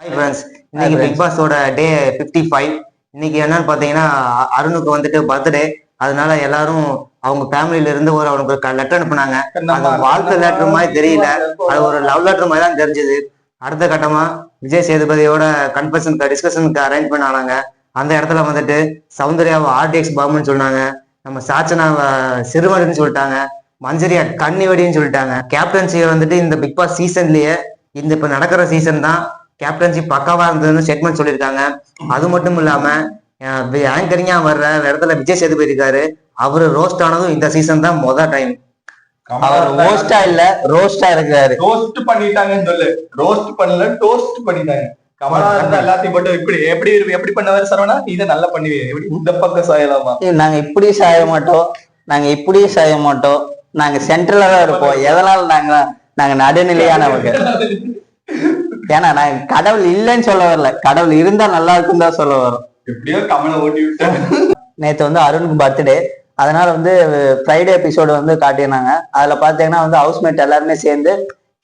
Hi friends, இன்னைக்கு big பாஸோட டே 55. இன்னைக்கு என்னன்னு பார்த்தீங்கன்னா அருணுக்கு வந்துட்டு பர்த்டே. அதனால எல்லாரும் அவங்க ஃபேமிலியில இருந்து அவனுக்கு லெட்டர் அனுப்புனாங்க. அது வாழ்க்கை லெட்டர் மாதிரி தெரியல, அது ஒரு லவ் லெட்டர் மாதிரி தான் தெரிஞ்சது. அடுத்த கட்டமா விஜய் சேதுபதியோட டிஸ்கஷனுக்கு அரேஞ்ச் பண்ணாங்க. அந்த இடத்துல வந்துட்டு சௌந்தர்யாவை ஆர்டிஎக்ஸ் பாம்புன்னு சொன்னாங்க, நம்ம சாச்சனாவை சிறுவடின்னு சொல்லிட்டாங்க, மஞ்சரியா கண்ணி வெடின்னு சொல்லிட்டாங்க. கேப்டன்சியை வந்துட்டு இந்த பிக் பாஸ் சீசன்லயே இந்த இப்ப நடக்கிற சீசன் தான் கேப்டன்சி பக்காவா இருந்ததுன்னு ஸ்டேட்மெண்ட் சொல்லியிருக்காங்க. அது மட்டும் இல்லாம ஆங்கரிங்கா வர்ற இடத்துல விஜய் சேதுபதி இருக்காரு. அவரு ரோஸ்ட் ஆனதும் இந்த சீசன் தான் மொதல் டைம். அவர் ரோஸ்டா இல்ல ரோஸ்டா இருக்காரு. ரோஸ்ட் பண்ணிட்டாங்கன்னு சொல்லு, ரோஸ்ட் பண்ணல டோஸ்ட் பண்ணிட்டாங்க. கமலா எல்லாத்தையும் போட்டு இப்படி எப்படி எப்படி பண்ணவர் சரவணா, இதை நல்லா பண்ணுவீங்க, எப்படி இந்த பக்கம் சாயலாமா? நாங்க இப்படி சாய மாட்டோம், நாங்க இப்படி சாய மாட்டோம், நாங்க சென்ட்ரலா தான் இருப்போம். எதனால நாங்க நடுநிலையானவங்க. ஏன்னா நான் கடவுள் இல்லைன்னு சொல்ல வரல, கடவுள் இருந்தா நல்லா இருக்குன்னு தான் சொல்ல வரும். எப்படியோ கமலை ஓட்டி விட்டேன். நேற்று வந்து அருணுக்கு பர்த்டே, அதனால வந்து ஃப்ரைடே எபிசோடு வந்து காட்டியிருந்தாங்க. அதுல பாத்தீங்கன்னா வந்து ஹவுஸ்மேட் எல்லாருமே சேர்ந்து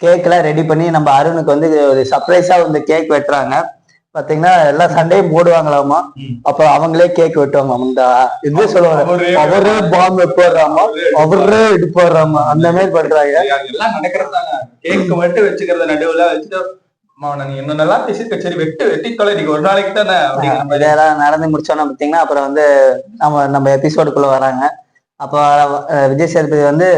கேக்லாம் ரெடி பண்ணி நம்ம அருணுக்கு வந்து ஒரு சர்ப்ரைஸா வந்து கேக் வெட்டுறாங்க. பாத்தீங்கன்னா எல்லா சண்டையும் போடுவாங்களாமா, அப்புறம் அவங்களே கேக் வெட்டுவாங்க. இந்த இது சொல்லுவாங்க, அவரே பாம்பு போடுறாமா, அவரே இது போடுறாமா, அந்த மாதிரி பண்றாங்க. எல்லாம் நடக்கிறதாங்க. கேக் மட்டும் வச்சுக்கிறத நடுவுல வச்சுட்டு என்ன நல்லா பேசிருக்க, சரி வெட்டி தொலை, நீங்க ஒரு நாளைக்கு தானே இதெல்லாம் நடந்து முடிச்சோன்னா பாத்தீங்கன்னா அப்புறம் வந்து நம்ம எபிசோடுக்குள்ள வராங்க. அப்போ விஜய் சேதுபதி வந்து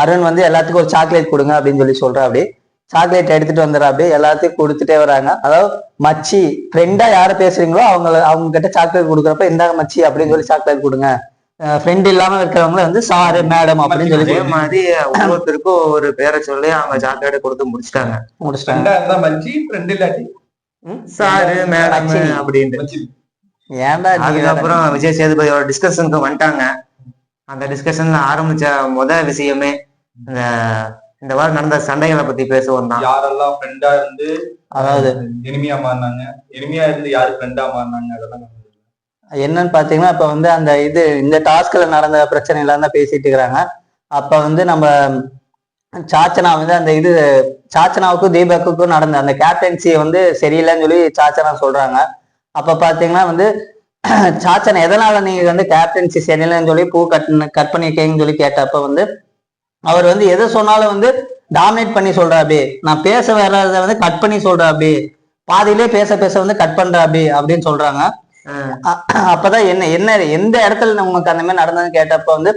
அருண் வந்து எல்லாத்துக்கும் ஒரு சாக்லேட் கொடுங்க அப்படின்னு சொல்லி சொல்றா. அப்படி சாக்லேட் எடுத்துட்டு வந்துடுறா. அப்படி எல்லாத்தையும் கொடுத்துட்டே வராங்க. அதாவது மச்சி ஃப்ரெண்டா யார பேசுறீங்களோ அவங்க கிட்ட சாக்லேட் கொடுக்குறப்ப இந்தாங்க மச்சி அப்படின்னு சொல்லி சாக்லேட் கொடுங்க. ஃப்ரெண்ட் இல்லாம இருக்கிறவங்கள வந்து சாரு மேடம் அப்படின்னு சொல்லி மாதிரி ஒவ்வொருத்தருக்கும் ஒரு பேரை சொல்லி அவங்க சாக்லேட் கொடுத்து முடிச்சிட்டாங்க. சாரு மேடம் அப்படின்ட்டு. ஏன்டா அதுக்கப்புறம் விஜய் சேதுபதியோட டிஸ்கஷனுக்கு வந்துட்டாங்க. அந்த டிஸ்கஷன்ல ஆரம்பிச்ச விஷயமே இந்த வாரம் நடந்த சண்டைகளை பத்தி பேசுவோம் தான். யாரெல்லாம் ஃப்ரெண்டா இருந்து அதாவது எனிமியா மாறினாங்க, எனிமியா இருந்து யாரு ஃப்ரெண்டா மாறினாங்க, அதெல்லாம் என்னன்னு பாத்தீங்கன்னா இப்ப வந்து அந்த இந்த டாஸ்க்ல நடந்த பிரச்சனை எல்லாம் தான் பேசிட்டு இருக்கிறாங்க. அப்ப வந்து நம்ம சாச்சனா வந்து அந்த சாச்சனாவுக்கும் தீபக்குக்கும் நடந்த அந்த கேப்டன்சியை வந்து சரியில்லைன்னு சொல்லி சாச்சனா சொல்றாங்க. அப்ப பாத்தீங்கன்னா வந்து சாச்சனா எதனால நீங்க வந்து கேப்டன்சி சரியில்லைன்னு சொல்லி பூ கட் பண்ணிருக்கீங்கன்னு சொல்லி கேட்டப்ப வந்து அவர் வந்து எதை சொன்னாலும் வந்து டாமினேட் பண்ணி சொல்றா. அப்படி நான் பேச வர்றத வந்து கட் பண்ணி சொல்றா. அப்படி பாதியிலே பேச வந்து கட் பண்றா அப்படின்னு சொல்றாங்க. அப்பதான் எந்த இடத்துல உங்களுக்கு அந்த மாதிரி நடந்ததுன்னு கேட்டப்ப வந்து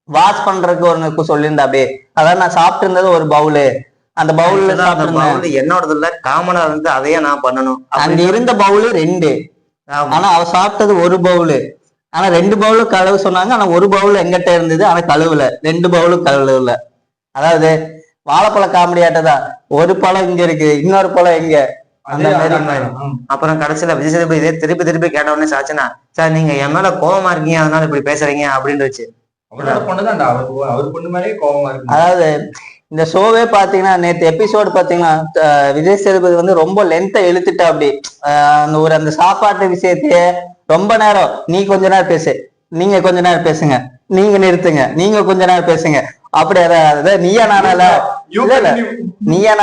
வாஷ் பண்றதுக்கு ஒண்ணு சொல்லியிருந்தா. அப்படியே அதாவது நான் சாப்பிட்டு இருந்தது ஒரு பவுலு, அந்த பவுல்ல சாப்பிட்டு என்னோடது இல்ல, காமனா இருந்து அதையே நான் பண்ணணும். அங்க இருந்த பவுலு 2, ஆனா அவ சாப்பிட்டது ஒரு பவுலு. ஆனா 2 பவுலு கழுவு சொன்னாங்க. ஆனா ஒரு பவுல் எங்கிட்ட இருந்தது, ஆனா கழுவுல. 2 பவுலு கழுவுல. அதாவது வாழைப்பழ காமெடி ஆட்டதான், ஒரு பழம் இங்க இருக்கு, இன்னொரு பழம் எங்க, அந்த மாதிரி. அப்புறம் கடைசியில விஜய் சேதுபதி இதே திருப்பி கேட்ட உடனே சாச்சுனா, சார் நீங்க என் மேல கோபமா இருக்கீங்க, அதனால இப்படி பேசுறீங்க அப்படின்னு வச்சு. அதாவது இந்த ஷோவே பாத்தீங்கன்னா நேற்று எபிசோடு பாத்தீங்கன்னா விஜய் சேதுபதி வந்து ரொம்ப லென்த்தா இழுத்துட்டா. அப்படி அந்த சாப்பாட்டு விஷயத்தையே ரொம்ப நேரம், நீ கொஞ்ச நேரம் பேசு, நீங்க கொஞ்ச நேரம் பேசுங்க, நீங்க நிறுத்துங்க, நீங்க கொஞ்ச நேரம் பேசுங்க, அப்படி அதாவது நீயா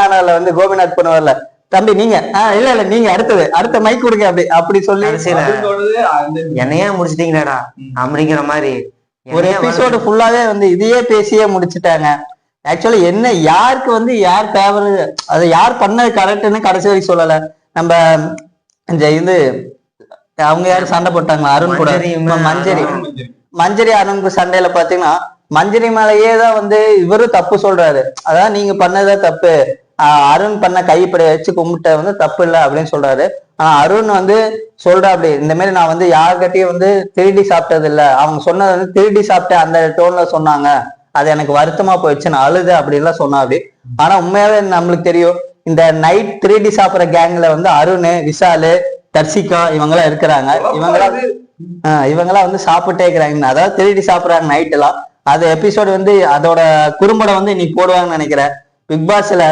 நானால வந்து கோபிநாத் பண்ணுவார்ல, தம்பி நீங்க இல்ல நீங்க அடுத்த மைக் கொடுங்க அப்படி சொல்லி என்னையே முடிச்சிட்டீங்களாடா அப்படிங்கிற மாதிரி ஒரு எபிசோடு ஃபுல்லாவே வந்து இதையே பேசியே முடிச்சுட்டாங்க. ஆக்சுவலி யாருக்கு வந்து யார் ஃபேவர், அதை யார் பண்ணது கரெக்ட்னு கடைசி வரைக்கும் சொல்லல. நம்ம இந்த அவங்க யாரும் சண்டை போட்டாங்களா, அருண் கூட மஞ்சரி அருணுக்கு சண்டையில பாத்தீங்கன்னா மஞ்சரி மேலேயே தான் வந்து இவரும் தப்பு சொல்றாரு. அதான் நீங்க பண்ணதான் தப்பு, அருண் பண்ண கைப்படை வச்சு கும்பிட்ட வந்து தப்பு இல்லை அப்படின்னு சொல்றாரு. ஆனா அருண் வந்து சொல்றா அப்படி, இந்த மாதிரி நான் வந்து யார்கிட்டயும் வந்து திருடி சாப்பிட்டது இல்லை, அவங்க சொன்னது வந்து திருடி சாப்பிட்டேன் அந்த டோன்ல சொன்னாங்க, அது எனக்கு வருத்தமா போயிடுச்சு, நான் அழுது அப்படின்லாம் சொன்னா அப்படி. ஆனா உண்மையாவே நம்மளுக்கு தெரியும், இந்த நைட் திருடி சாப்பிட்ற கேங்ல வந்து அருண், விஷாலு, தர்சிகா இவங்கெல்லாம் இருக்கிறாங்க. இவங்கெல்லாம் வந்து சாப்பிட்டே இருக்கிறாங்க, அதாவது திருடி சாப்பிட்றாங்க நைட் எல்லாம். அது எபிசோடு வந்து அதோட குறும்படம் வந்து இன்னைக்கு போடுவாங்கன்னு நினைக்கிறேன். பிக் பாஸ்ல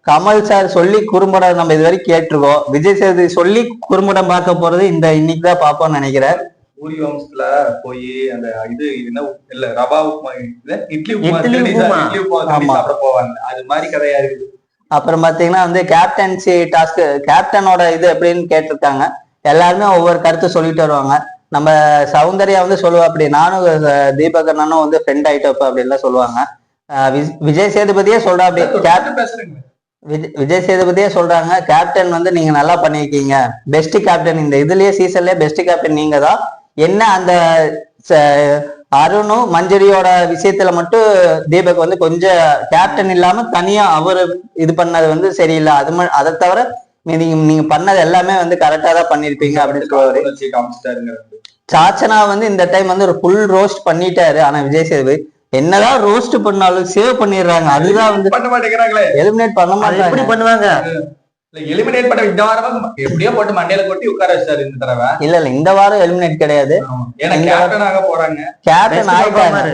கமல் சார் சொல்லி குறும்படம் நம்ம இது வரைக்கும் கேட்டிருக்கோம், விஜய் சேதுபதி சொல்லி குறும்படம் பார்க்க போறது இன்னைக்கு தான் பார்ப்போம்னு நினைக்கிறேன். பூரி வம்சத்துல போய் அந்த என்ன இல்ல ரவா உப்புமா, இட்லி உப்புமா சாப்பிட போவாங்க, அது மாதிரி கதையா இருக்குது. அப்புறம் பாத்தீங்கன்னா வந்து கேப்டன்சி டாஸ்க், கேப்டனோட இது எப்படின்னு கேட்டிருக்காங்க. எல்லாருமே ஒவ்வொரு கருத்து சொல்லிட்டு வருவாங்க. நம்ம சௌந்தர்யா வந்து சொல்லுவா அப்படி, நானும் தீபக் அண்ணனும் வந்து ஃப்ரெண்ட் ஆயிட்டோம் அப்படின்லாம் சொல்லுவாங்க. விஜய் சேதுபதியே சொல்றா அப்படி, பேசுறேங்க. விஜய் சேதுபதியே சொல்றாங்க கேப்டன் வந்து நீங்க நல்லா பண்ணிருக்கீங்க, பெஸ்ட் கேப்டன் இந்த இதுலயே சீசன்லயே பெஸ்ட் கேப்டன் நீங்க தான். என்ன அந்த அருணும் மஞ்சரியோட விஷயத்துல மட்டும் தீபக் வந்து கொஞ்சம் கேப்டன் இல்லாம தனியா அவரு இது பண்ணது வந்து சரியில்லை. அதை தவிர நீங்க பண்ணது எல்லாமே வந்து கரெக்டா தான் பண்ணிருப்பீங்க அப்படின்னு சொல்லுவாரு. சாச்சனா வந்து இந்த டைம் வந்து ஒரு ஃபுல் ரோஸ்ட் பண்ணிட்டாரு. ஆனா விஜய் சேதுபதி என்னதான் ரோஸ்ட் பண்ணாலும் சேவ் பண்ணிடுறாங்க. அதுதான் வந்து பண்ண மாட்டேங்கிறாங்களே, எலிமினேட் பண்ண மாட்டாங்க. எப்படி பண்ணுவாங்க? எலிமினேட் பண்ண இந்த வாரம் எப்படியோ போட்டு மண்டையில கொட்டி உட்கார வச்சாரு இந்த தடவை. இல்ல இந்த வாரம் எலிமினேட் கிடையாது, ஏன்னா கேப்டனாக போறாங்க, கேப்டன்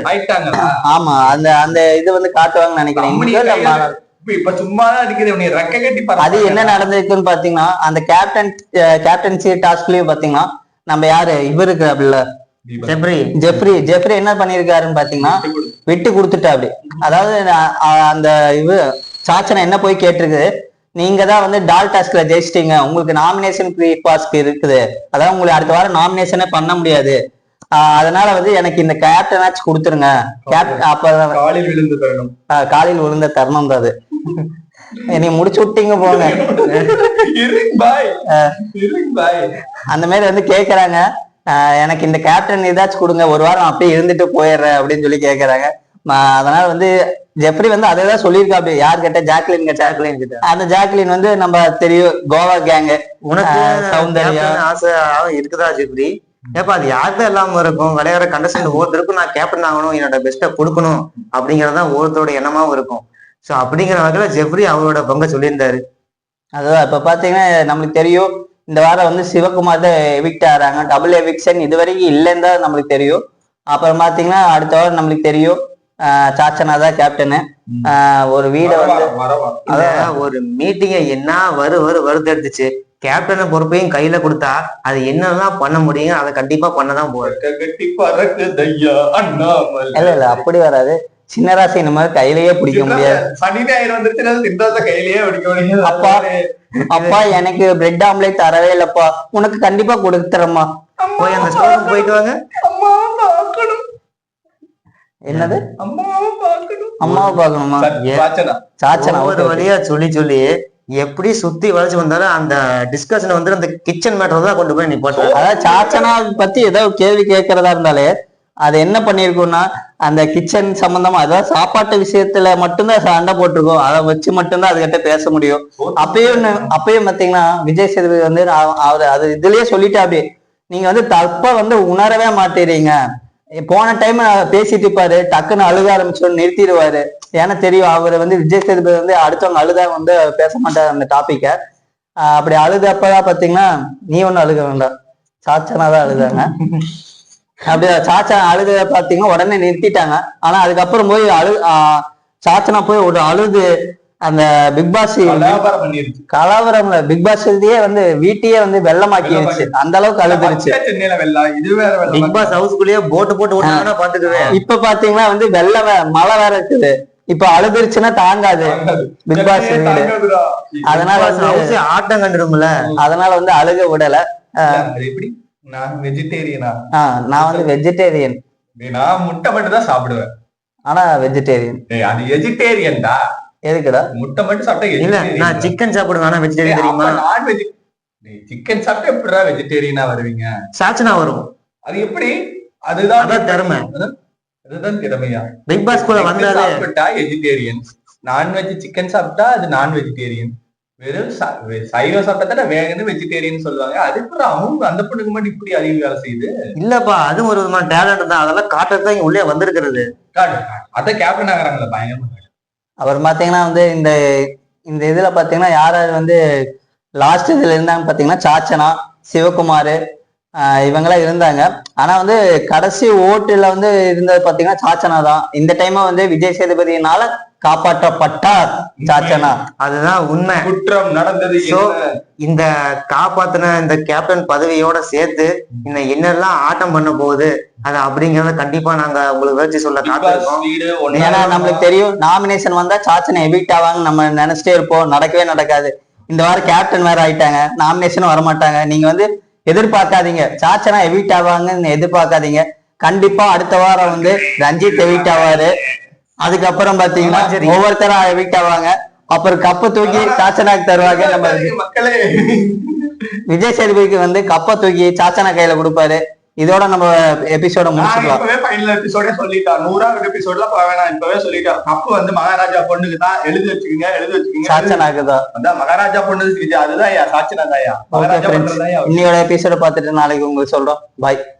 ஆயிட்டாங்க. ஆமா, அந்த அந்த இது வந்து காட்டுவாங்கன்னு நினைக்கிறேன். இப்ப சும்மா அடிக்கிறது ரெக்க கட்டி. அது என்ன நடந்திருக்குன்னு பாத்தீங்கன்னா, அந்த கேப்டன்சி டாஸ்க்லயும் பாத்தீங்கன்னா நம்ம யாரு இவருக்கு அப்படில்ல ஜெஃப்ரி என்ன பண்ணிருக்காருன்னு பாத்தீங்கன்னா விட்டு கொடுத்துட்டா அப்படி. அதாவது அந்த சாச்சனை என்ன போய் கேட்டிருக்கு, நீங்க தான் வந்து டால் டாஸ்க்ல ஜெயிச்சிட்டீங்க, உங்களுக்கு நாமினேஷன் ப்ரீ பாஸ்க் இருக்குது, அதாவது உங்களுக்கு அடுத்த வாரம் நாமினேஷனே பண்ண முடியாது, அதனால வந்து எனக்கு இந்த கேப்டனாச்சு கொடுத்துருங்க. அப்ப காலில் விழுந்த தருணம் தான் அது. நீ முடிச்சு விட்டீங்க போங்க. அந்த மாதிரி வந்து கேக்குறாங்க, எனக்கு இந்த கேப்டன் ஏதாச்சும் கொடுங்க, ஒரு வாரம் அப்படியே இருந்துட்டு போயிடுறேன் அப்படின்னு சொல்லி கேக்குறாங்க. அதனால வந்து ஜெஃப்ரி வந்து அதேதான் சொல்லியிருக்கா. அப்படி யார் கிட்ட? ஜாக்லின் கிட்ட. அந்த ஜாக்லின் வந்து நம்ம தெரியும் கோவா கேங்கு. உனக்கு சௌந்தர்யா ஆசை இருக்குதா ஜெஃப்ரி? ஏப்பா அது யாருக்கும் இல்லாம இருக்கும். விளையாடுற கண்டஸ்டன்ட் ஒவ்வொருத்தருக்கும் நான் கேப்டன் ஆகணும், என்னோட பெஸ்ட்டை கொடுக்கணும் அப்படிங்கறதான் ஒவ்வொருத்தரோட எண்ணமாவும் இருக்கும். சோ அப்படிங்கிற வகையில ஜெஃப்ரி அவரோட பங்கை சொல்லியிருந்தாரு. அதுதான் இப்ப பாத்தீங்கன்னா நம்மளுக்கு தெரியும் இந்த வாரம் வந்து சிவகுமார் தான் எவிக்ட் ஆறாங்க. டபுள் எவிக்ஷன் இது வரைக்கும் இல்லைன்னு தான் நம்மளுக்கு தெரியும். அப்புறம் பாத்தீங்கன்னா அடுத்த வாரம் நம்மளுக்கு தெரியும் சாச்சனா தான் கேப்டனு. ஒரு வீடை வந்து ஒரு மீட்டிங்கை என்ன வருத்தெடுத்துச்சு. கேப்டனை பொறுப்பையும் கையில கொடுத்தா அது என்னெல்லாம் பண்ண முடியும், அதை கண்டிப்பா பண்ணதான் போறேன். இல்ல அப்படி வராது. சின்னராசி இந்த மாதிரி கையிலேயே பிடிக்க முடியாது. அப்பா எனக்கு பிரெட் ஆம்லேட் தரவே இல்லப்பா, உனக்கு கண்டிப்பா கொடுத்துறேம்மா, போய் அந்த ஸ்டோருக்கு போயிட்டு வாங்க. என்னது அம்மாவை பாக்கணுமா? சாச்சனா ஒரு வழியா சொல்லி எப்படி சுத்தி வளைச்சு வந்தாலும் அந்த டிஸ்கஷன் வந்து அந்த கிச்சன் மேட்டர் தான் கொண்டு போய் நீ போட்ட. அதாவது சாச்சனா பத்தி ஏதோ கேள்வி கேட்கறதா இருந்தாலே அது என்ன பண்ணிருக்கோம்னா அந்த கிச்சன் சம்பந்தமா, அதாவது சாப்பாட்டு விஷயத்துல மட்டும்தான் சண்டை போட்டிருக்கோம். அதை வச்சு மட்டும்தான் அதுகிட்ட பேச முடியும். அப்பயும் பாத்தீங்கன்னா விஜய் சேதுபதி வந்து அவர் அது இதுலயே சொல்லிட்டு அப்படியே நீங்க வந்து தப்பா வந்து உணரவே மாட்டேறீங்க. போன டைம் பேசிட்டு இருப்பாரு, டக்குன்னு அழுக ஆரம்பிச்சோன்னு நிறுத்திடுவாரு. ஏன்னா தெரியும் அவரு வந்து விஜய் சேதுபதி வந்து அடுத்தவங்க அழுதா வந்து பேச மாட்டாரு அந்த டாபிக்க. அப்படி அழுதப்பதான் பாத்தீங்கன்னா நீ ஒண்ணு அழுக வேண்டாம், சாச்சனாதான் அழுதாங்க. அப்படியே சாச்சா அழுத பாத்தீங்கன்னா உடனே நிறுத்திட்டாங்க. ஆனா அதுக்கப்புறம் போய் சாச்சனா போய் ஒரு அழுது அந்த பிக் பாஸ் கலவரம்ல பிக் பாஸ் வந்து வீட்டையே வந்து வெள்ளமாக்கிடுச்சு. அந்த அளவுக்கு அழுதுருச்சு. பிக் பாஸ் ஹவுஸ்குள்ளேயே போட்டு ஓட்டாங்கன்னா பாத்துக்குவேன். இப்ப பாத்தீங்கன்னா வந்து மழை வேற இருக்குது. இப்ப அழுதுருச்சுன்னா தாங்காது பிக் பாஸ் வீடு. அதனால வந்து ஆட்டம் கண்டுடும்ல, அதனால வந்து அழுக விடல. நான் வெஜிடேரியனா? நான் வந்து வெஜிடேரியன். நான் முட்டை மட்டும் தான் சாப்பிடுவேன். ஆனா வெஜிடேரியன். அது வெஜிடேரியன் தான். எதுக்குடா? முட்டை மட்டும் சாப்பிட்டா இல்ல, நான் சிக்கன் சாப்பிடுவேன். ஆனா வெஜிடேரியன் தெரியுமா? நான் சிக்கன் சாப்பிட்டா எப்படிடா வெஜிடேரியனா வருவீங்க? சாச்சனா வரும். அது எப்படி? அதுதான் திறமை. அதுதான் திறமையா? பிக் பாஸ் கூட வந்தாலே சாப்பிட்டா வெஜிடேரியன், நான்வெஜ் சிக்கன் சாப்பிட்டா அது நான் வெஜிடேரியன், வெறும் சைவம் சாப்பிட்டா வேகன்னு வெஜிடேரியன் சொல்லுவாங்க. அது கூட அவங்க அந்த பொண்ணுக்கு மட்டும் இப்படி அறிவு வேலை செய்யுது. இல்லப்பா, அது ஒரு விதமான டேலண்ட் தான். அதெல்லாம் காட்டுறதுதான் இங்க உள்ளே வந்திருக்கிறது. அத கேப்டன் ஆகிறாங்களா பயங்கரமா. அவர் பாத்தீங்கன்னா வந்து இந்த இதுல பாத்தீங்கன்னா யாராவது வந்து லாஸ்ட் இதுல இருந்தாங்க பாத்தீங்கன்னா சாச்சனா, சிவகுமார், இவங்கெல்லாம் இருந்தாங்க. ஆனா வந்து கடைசி ஓட்டுல வந்து இருந்தது பாத்தீங்கன்னா சாச்சனா தான். இந்த டைம் வந்து விஜய் சேதுபதியினால காப்பாற்றப்பட்டார் சாச்சனா. அதுதான் உண்மை. குற்றம் நடந்தது. இந்த காப்பாத்தின இந்த கேப்டன் பதவியோட சேர்த்து இன்னும் என்னெல்லாம் ஆட்டம் பண்ண போகுது அது அப்படிங்கறத கண்டிப்பா நாங்க உங்களுக்கு வச்சு சொல்ல காத்திருக்கோம். ஏன்னா நம்மளுக்கு தெரியும் நாமினேஷன் வந்தா சாச்சனை எவிக்ட் ஆவாங்க நம்ம நினைச்சிட்டே இருப்போம், நடக்கவே நடக்காது. இந்த வாரம் கேப்டன் வேற ஆயிட்டாங்க, நாமினேஷனும் வரமாட்டாங்க. நீங்க வந்து எதிர்பார்க்காதீங்க சாச்சனா எவிக்ட் ஆவாங்கன்னு எதிர்பார்க்காதீங்க. கண்டிப்பா அடுத்த வாரம் வந்து ரஞ்சித் எவிக்ட் ஆவாரு. அதுக்கப்புறம் பாத்தீங்கன்னா ஒவ்வொருத்தரா எவிக்ட் ஆவாங்க. அப்புறம் கப்பை தூக்கி சாச்சனாக்கு தருவாங்க. நம்ம மக்களே விஜய் சேதுபதிக்கு வந்து கப்பை தூக்கி சாச்சனா கையில கொடுப்பாரு. இதோட நம்ம எபிசோட முடிச்சுக்கலாம். ஃபைனல் எபிசோடே சொல்லிட்டான். 100வது எபிசோட்ல வேணாம், இப்பவே சொல்லிட்டான். கப்பு வந்து மகாராஜா பொண்ணுக்கு தான், எழுதி வச்சுக்கீங்க. சாச்சனாக்கு தான். அதான் மகாராஜா பொண்ணு, அதுதான் சாச்சனா தாயா, மகாராஜா பொண்ணு தாயா. இன்னையோட எபிசோட பார்த்துட்டு நாளைக்கு உங்களுக்கு சொல்றோம். பாய்.